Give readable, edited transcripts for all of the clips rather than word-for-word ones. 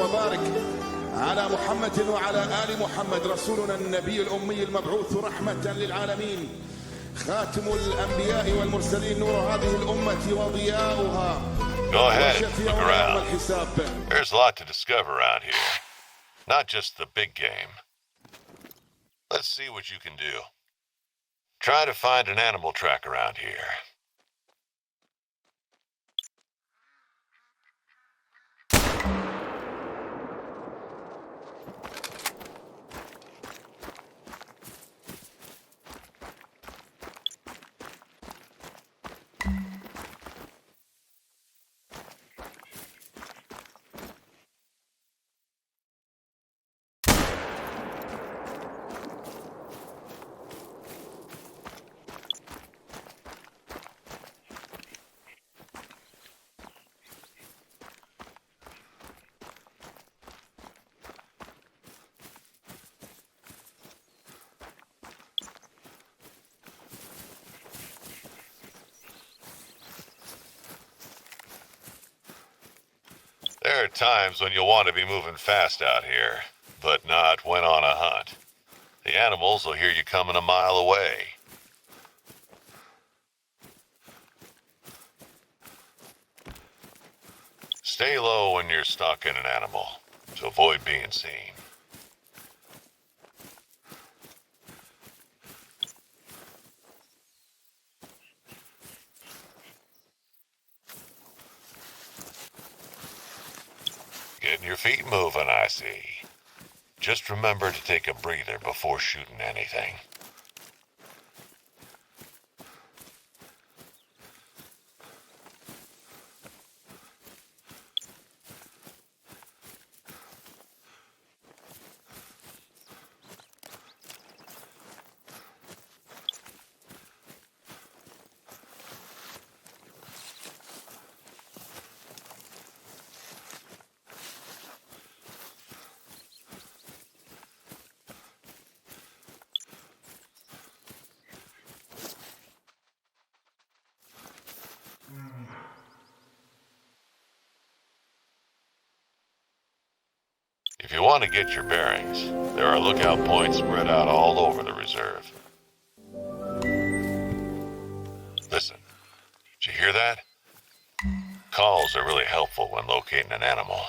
وبارك على محمد وعلى آل محمد رسولنا النبي الأمي المبعوث رحمة للعالمين، خاتم الأنبياء والمرسلين، نور هذه الأمة وضياؤها. Go ahead, look وشفيعنا يوم around. الحساب. There's a lot to discover around here. Not just the big game. Let's see what you can do. Try to find an animal track around here. There are times when you'll want to be moving fast out here, but not when on a hunt. The animals will hear you coming a mile away. Stay low when you're stalking an animal to avoid being seen. Getting your feet moving, I see. Just remember to take a breather before shooting anything. If you want to get your bearings, there are lookout points spread out all over the reserve. Listen, did you hear that? Calls are really helpful when locating an animal.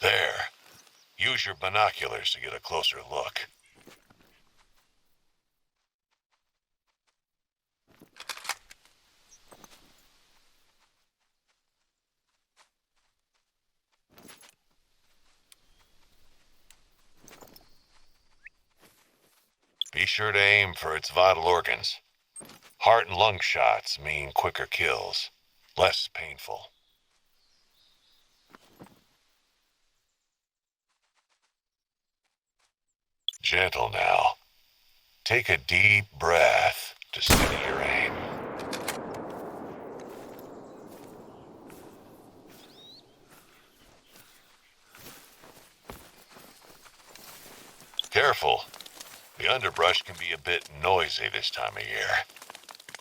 There. Use your binoculars to get a closer look. Be sure to aim for its vital organs. Heart and lung shots mean quicker kills, less painful. Gentle now. Take a deep breath to steady your aim. Careful. The underbrush can be a bit noisy this time of year.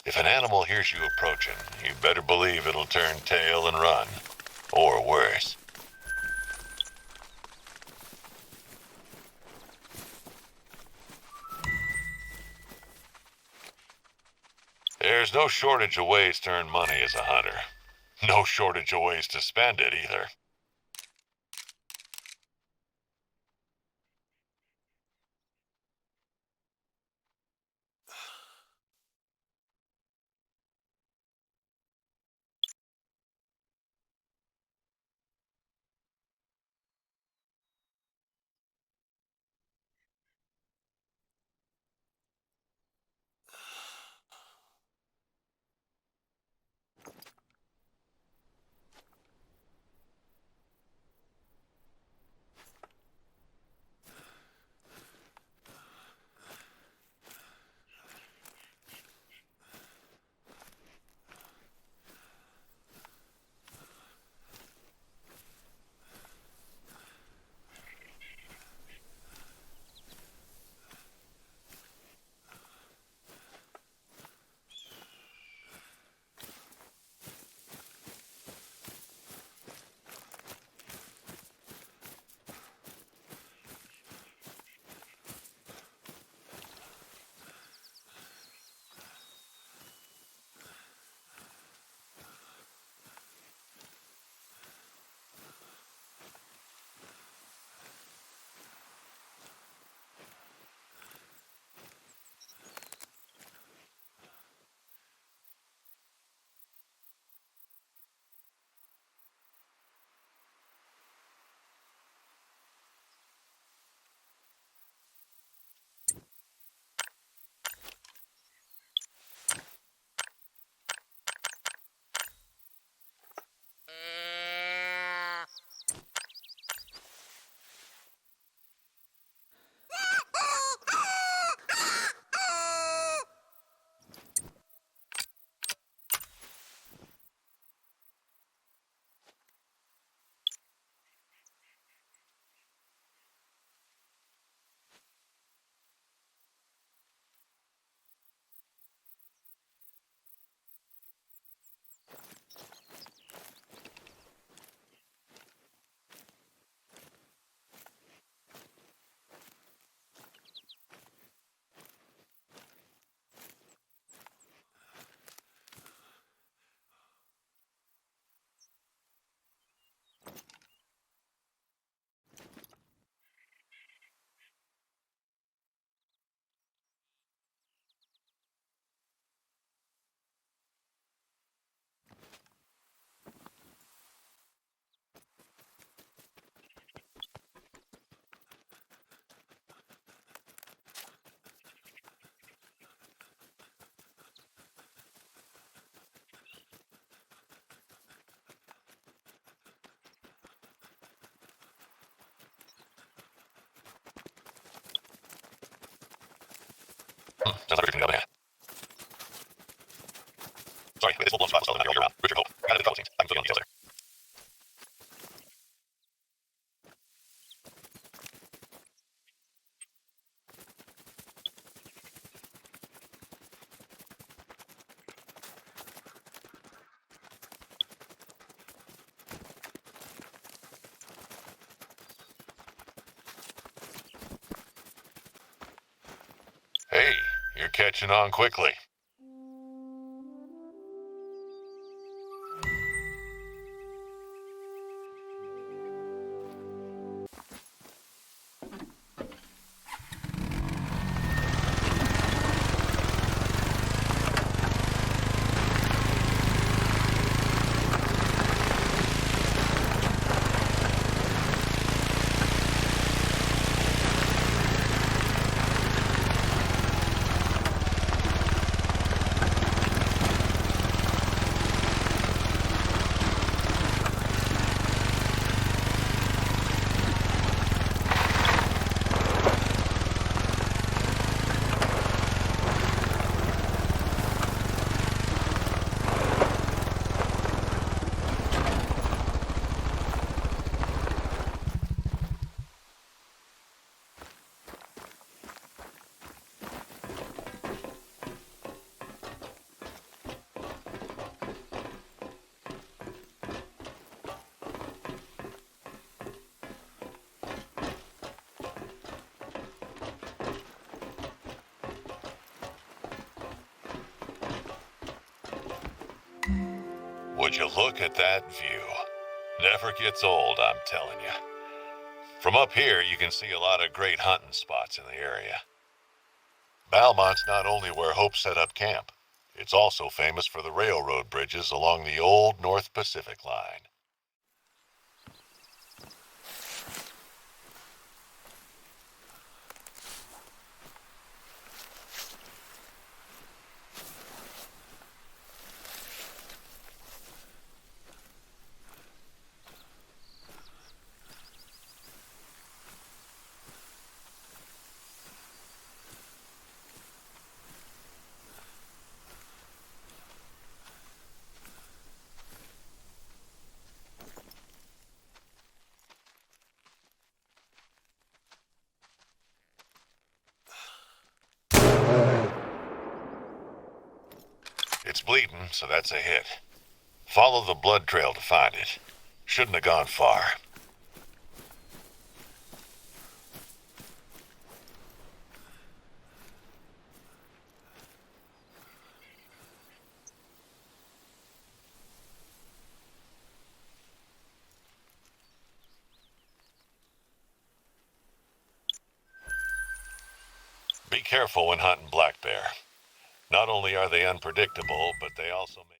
If an animal hears you approaching, you better believe it'll turn tail and run. Or worse. There's no shortage of ways to earn money as a hunter. No shortage of ways to spend it either. Sounds like everything got bad. Sorry, it's full-blown spot all year round. Richard Hope. Kind of the couple scenes. I can fill you on details there. Hey, you're catching on quickly. Would you look at that view? Never gets old, I'm telling you. From up here, you can see a lot of great hunting spots in the area. Valmont's not only where Hope set up camp, it's also famous for the railroad bridges along the old North Pacific line. It's bleeding, so that's a hit. Follow the blood trail to find it. Shouldn't have gone far. Be careful when hunting black bear. Not only are they unpredictable, but they also make